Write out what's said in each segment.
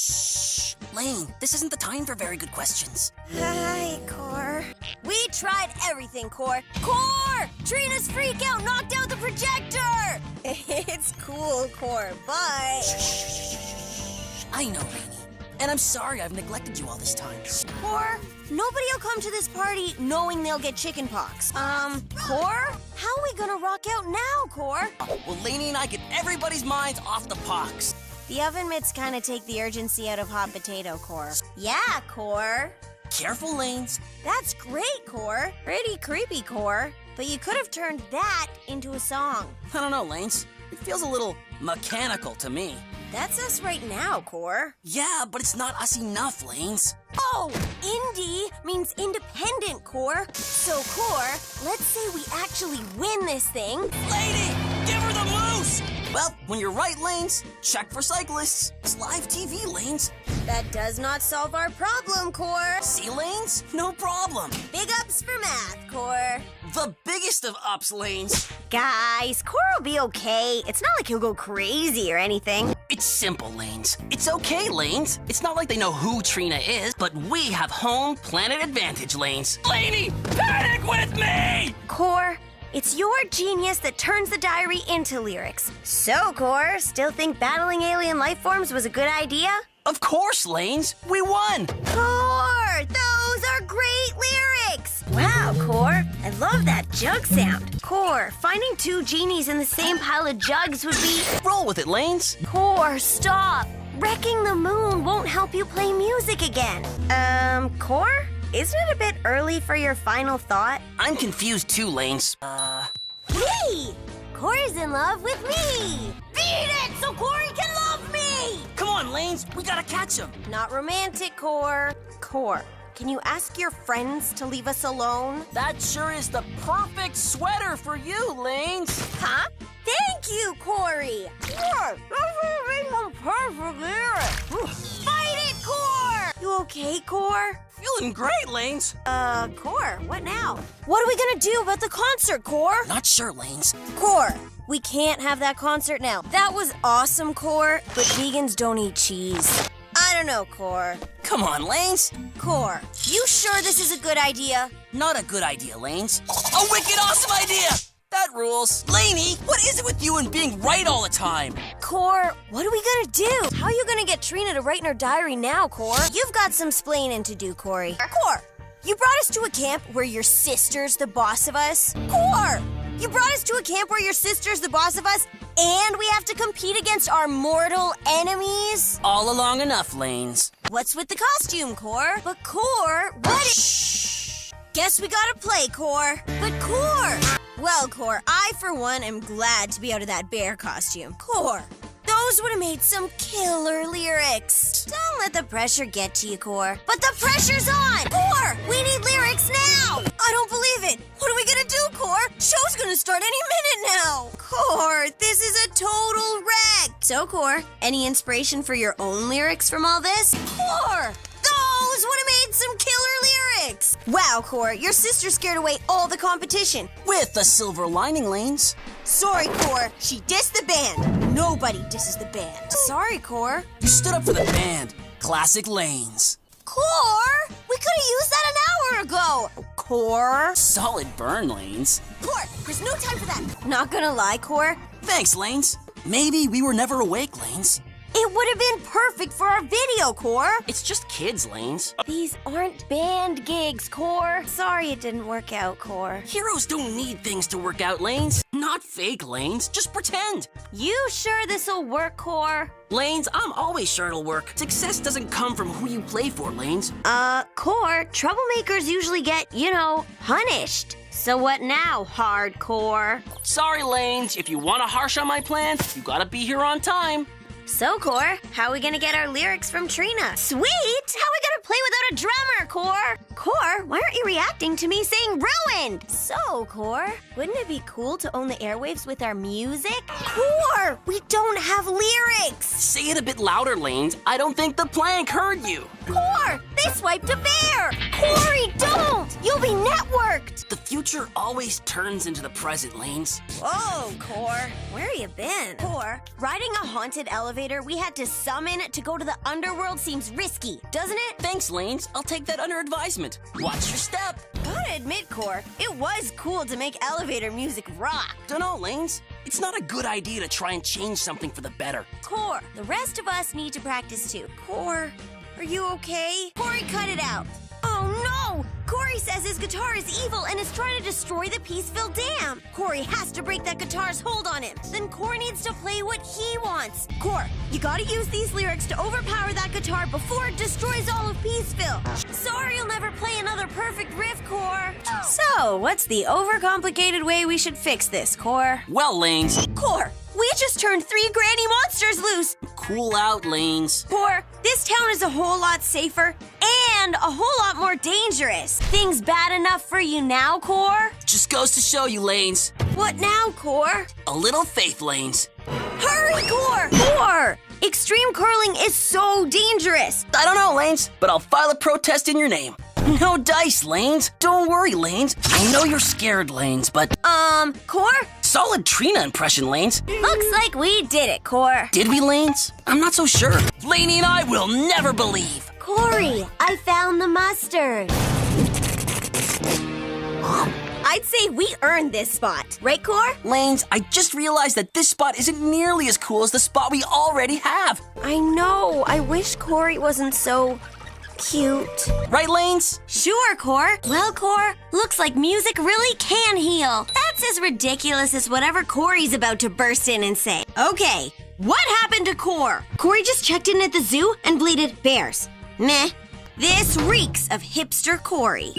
Shh. Lane, this isn't the time for very good questions. Hi, Core. We tried everything, Core. Core! Trina's freak out knocked out the projector! It's cool, Core, but... Shh. I know, Laney. And I'm sorry I've neglected you all this time. Core, nobody will come to this party knowing they'll get chickenpox. Core? How are we gonna rock out now, Core? Well, Laney and I get everybody's minds off the pox. The oven mitts kind of take the urgency out of hot potato, Core. Yeah, Core. Careful, Lanes. That's great, Core. Pretty creepy, Core. But you could have turned that into a song. I don't know, Lanes. It feels a little mechanical to me. That's us right now, Core. Yeah, but it's not us enough, Lanes. Oh, indie means independent, Core. So, Core, let's say we actually win this thing. Lady, give her the moose! Well, when you're right, Lanes, check for cyclists. It's live TV, Lanes. That does not solve our problem, Core. See, Lanes? No problem. Big ups for math, Core. The biggest of ups, Lanes. Guys, Core will be okay. It's not like he'll go crazy or anything. It's simple, Lanes. It's okay, Lanes. It's not like they know who Trina is, but we have home planet advantage, Lanes. Laney, panic with me! Core, it's your genius that turns the diary into lyrics. So, Core, still think battling alien life forms was a good idea? Of course, Lanes. We won. Core, those are great lyrics. Wow, Core, I love that jug sound. Core, finding two genies in the same pile of jugs would be... Roll with it, Lanes. Core, stop. Wrecking the moon won't help you play music again. Core? Isn't it a bit early for your final thought? I'm confused too, Lanes. Me! Core's in love with me! Beat it so Corey can love me! Come on, Lanes. We gotta catch him. Not romantic, Core. Core, can you ask your friends to leave us alone? That sure is the perfect sweater for you, Lanes. Huh? Thank you, Corey! Core, that's a perfect lyric! Fight it, Core! You okay, Core? Feeling great, Lanes. Core, what now? What are we gonna do about the concert, Core? Not sure, Lanes. Core, we can't have that concert now. That was awesome, Core, but vegans don't eat cheese. I don't know, Core. Come on, Lanes. Core, you sure this is a good idea? Not a good idea, Lanes. A wicked awesome idea! That rules. Laney, what is it with you and being right all the time? Core, what are we gonna do? How are you gonna get Trina to write in her diary now, Core? You've got some splaining to do, Corey. Core, you brought us to a camp where your sister's the boss of us. Core, you brought us to a camp where your sister's the boss of us, and we have to compete against our mortal enemies? All along enough, Lanes. What's with the costume, Core? But Core, what Shh. Guess we gotta play, Core. But Core! Well, Core, I, for one, am glad to be out of that bear costume. Core, those would have made some killer lyrics. Don't let the pressure get to you, Core. But the pressure's on! Core, we need lyrics now! I don't believe it. What are we gonna do, Core? Show's gonna start any minute now. Core, this is a total wreck. So, Core, any inspiration for your own lyrics from all this? Core! Those would have made some killer lyrics! Wow, Core, your sister scared away all the competition. With the silver lining, Lanes. Sorry, Core, she dissed the band. Nobody disses the band. Sorry, Core. You stood up for the band. Classic Lanes. Core, we could have used that an hour ago. Core. Solid burn, Lanes. Core, there's no time for that. Not gonna lie, Core. Thanks, Lanes. Maybe we were never awake, Lanes. It would have been perfect for our video, Core. It's just kids, Lanes. These aren't band gigs, Core. Sorry it didn't work out, Core. Heroes don't need things to work out, Lanes. Not fake, Lanes. Just pretend. You sure this'll work, Core? Lanes, I'm always sure it'll work. Success doesn't come from who you play for, Lanes. Core, troublemakers usually get, punished. So what now, hardcore? Sorry, Lanes. If you want to harsh on my plan, you gotta be here on time. So, Core, how are we gonna get our lyrics from Trina? Sweet! How are we gonna play without a drummer, Core? Core, why aren't you reacting to me saying ruined? So, Core, wouldn't it be cool to own the airwaves with our music? Core, we don't have lyrics! Say it a bit louder, Lanes. I don't think the plank heard you. Core, They swiped a bear! Corey, don't! You'll be networked! The future always turns into the present, Lanes. Whoa, Core. Where you been? Core, riding a haunted elevator we had to summon to go to the underworld seems risky, doesn't it? Thanks, Lanes. I'll take that under advisement. Watch your step. Gotta admit, Core, it was cool to make elevator music rock. Dunno, Lanes. It's not a good idea to try and change something for the better. Core, the rest of us need to practice too. Core, are you okay? Corey, cut it out. Oh no! Corey says his guitar is evil and is trying to destroy the Peaceville Dam. Corey has to break that guitar's hold on him. Then Corey needs to play what he wants. Core, you gotta use these lyrics to overpower that guitar before it destroys all of Peaceville. Sorry you'll never play another perfect riff, Core. So, what's the overcomplicated way we should fix this, Core? Well, Lanes. Core, we just turned 3 granny monsters loose. Cool out, Lanes. Core, this town is a whole lot safer and a whole lot more dangerous. Things bad enough for you now, Core? Just goes to show you, Lanes. What now, Core? A little faith, Lanes. Hurry, Core! Core! Extreme curling is so dangerous. I don't know, Lanes, but I'll file a protest in your name. No dice, Lanes. Don't worry, Lanes. I know you're scared, Lanes, but... Core? Solid Trina impression, Lanes. Looks like we did it, Core. Did we, Lanes? I'm not so sure. Laney and I will never believe. Corey, I found the mustard. I'd say we earned this spot. Right, Core? Lanes, I just realized that this spot isn't nearly as cool as the spot we already have. I know. I wish Corey wasn't so... cute. Right, Lanes? Sure, Core. Well, Core, looks like music really can heal. That's as ridiculous as whatever Corey's about to burst in and say. Okay, what happened to Core? Corey just checked in at the zoo and bleated bears. Meh. This reeks of hipster Corey.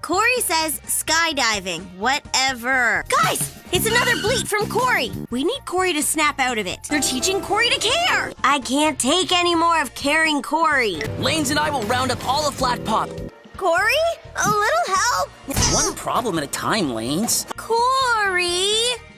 Corey says skydiving. Whatever. Guys, it's another bleat from Corey. We need Corey to snap out of it. They're teaching Corey to care. I can't take any more of caring Corey. Lanes and I will round up all the flat pop. Corey? A little help? One problem at a time, Lanes. Corey!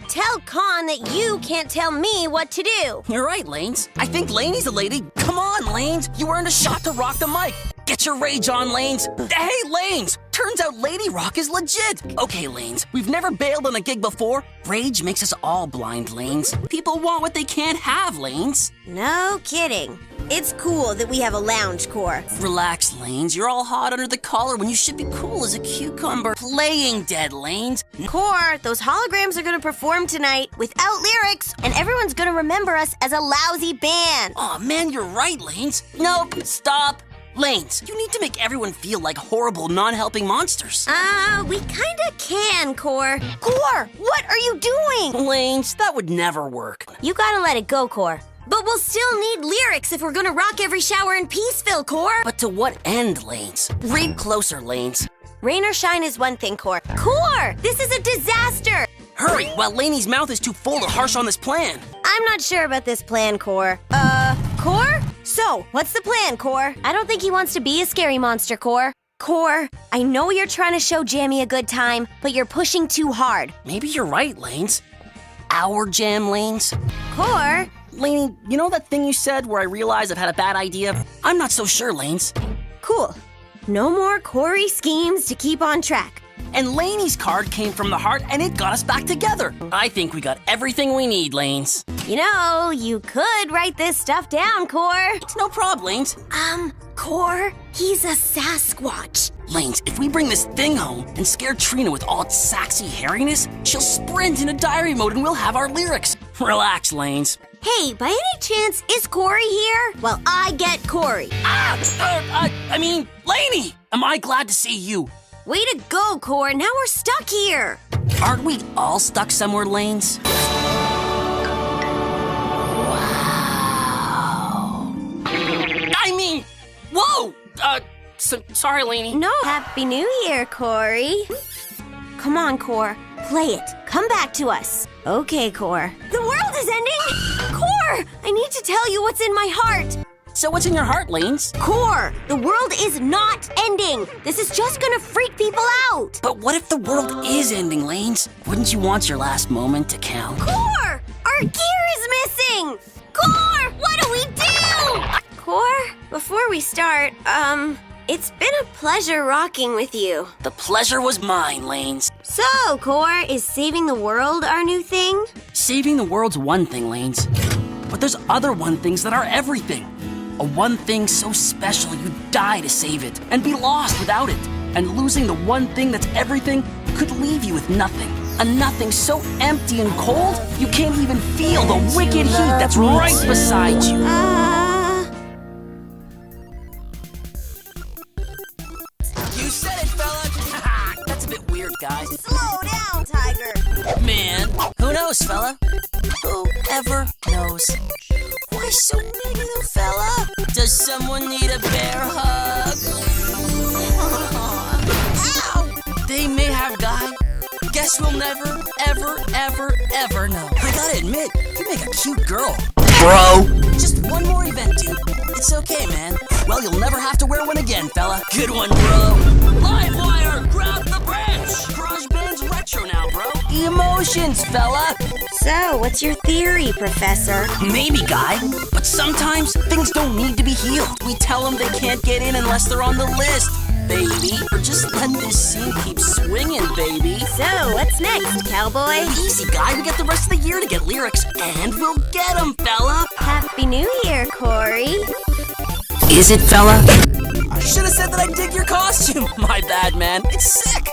Tell Kon that you can't tell me what to do. You're right, Lanes. I think Laney's the lady. Come on, Lanes. You earned a shot to rock the mic. Get your rage on, Lanes. Hey, Lanes! Turns out Lady Rock is legit. Okay, Lanes, we've never bailed on a gig before. Rage makes us all blind, Lanes. People want what they can't have, Lanes. No kidding. It's cool that we have a lounge, Core. Relax, Lanes. You're all hot under the collar when you should be cool as a cucumber. Playing dead, Lanes. Core, those holograms are gonna perform tonight without lyrics, and everyone's gonna remember us as a lousy band. Aw, man, you're right, Lanes. Nope, stop. Lanes, you need to make everyone feel like horrible, non-helping monsters. We kinda can, Core. Core, what are you doing? Lanes, that would never work. You gotta let it go, Core. But we'll still need lyrics if we're gonna rock every shower in Peaceville, Core. But to what end, Lanes? Read closer, Lanes. Rain or shine is one thing, Core. Core, this is a disaster. Hurry, while Laney's mouth is too full to harsh on this plan. I'm not sure about this plan, Core. Core? So, what's the plan, Core? I don't think he wants to be a scary monster, Core. Core, I know you're trying to show Jammy a good time, but you're pushing too hard. Maybe you're right, Lanes. Our jam, Lanes. Core? Laney, you know that thing you said where I realized I've had a bad idea? I'm not so sure, Lanes. Cool. No more Corey schemes to keep on track. And Laney's card came from the heart and it got us back together. I think we got everything we need, Lanes. You know, you could write this stuff down, Core. It's no problem, Lanes. Core, he's a Saxquatch. Lanes, if we bring this thing home and scare Trina with all its saxy hairiness, she'll sprint into diary mode and we'll have our lyrics. Relax, Lanes. Hey, by any chance, is Corey here? Well, I get Corey. Laney! Am I glad to see you? Way to go, Core. Now we're stuck here. Aren't we all stuck somewhere, Lanes? Wow. Whoa! Sorry, Laney. No, Happy New Year, Corey. Come on, Core. Play it. Come back to us. Okay, Core. The world is ending! Core! I need to tell you what's in my heart. So what's in your heart, Lanes? Core, the world is not ending. This is just gonna freak people out. But what if the world is ending, Lanes? Wouldn't you want your last moment to count? Core, our gear is missing. Core, what do we do? Core, Before we start, it's been a pleasure rocking with you. The pleasure was mine, Lanes. So, Core, is saving the world our new thing? Saving the world's one thing, Lanes. But there's other one things that are everything. A one thing so special you'd die to save it and be lost without it. And losing the one thing that's everything could leave you with nothing. A nothing so empty and cold you can't even feel the wicked heat that's right beside you. You said it, fella. That's a bit weird, guys. Slow down, Tiger. Man, who knows, fella? Whoever knows. Why so negative, fella? Does someone need a bear hug? Ow! They may have, guy. Guess we'll never, ever know. I gotta admit, you make a cute girl. Bro! Just one more event, dude. It's okay, man. Well, you'll never have to wear one again, fella. Good one, bro. Live wire, grab the branch. GROJBAND's retro now, bro. Emotions, fella. So, what's your theory, Professor? Maybe, guy. But sometimes things don't need to be healed. We tell them they can't get in unless they're on the list, baby. Or just let this scene keep swinging, baby. So, what's next, cowboy? Easy, guy. We got the rest of the year to get lyrics, and we'll get them, fella. Happy New Year, Corey. Is it, fella? I should have said that I dig your costume. My bad, man. It's sick.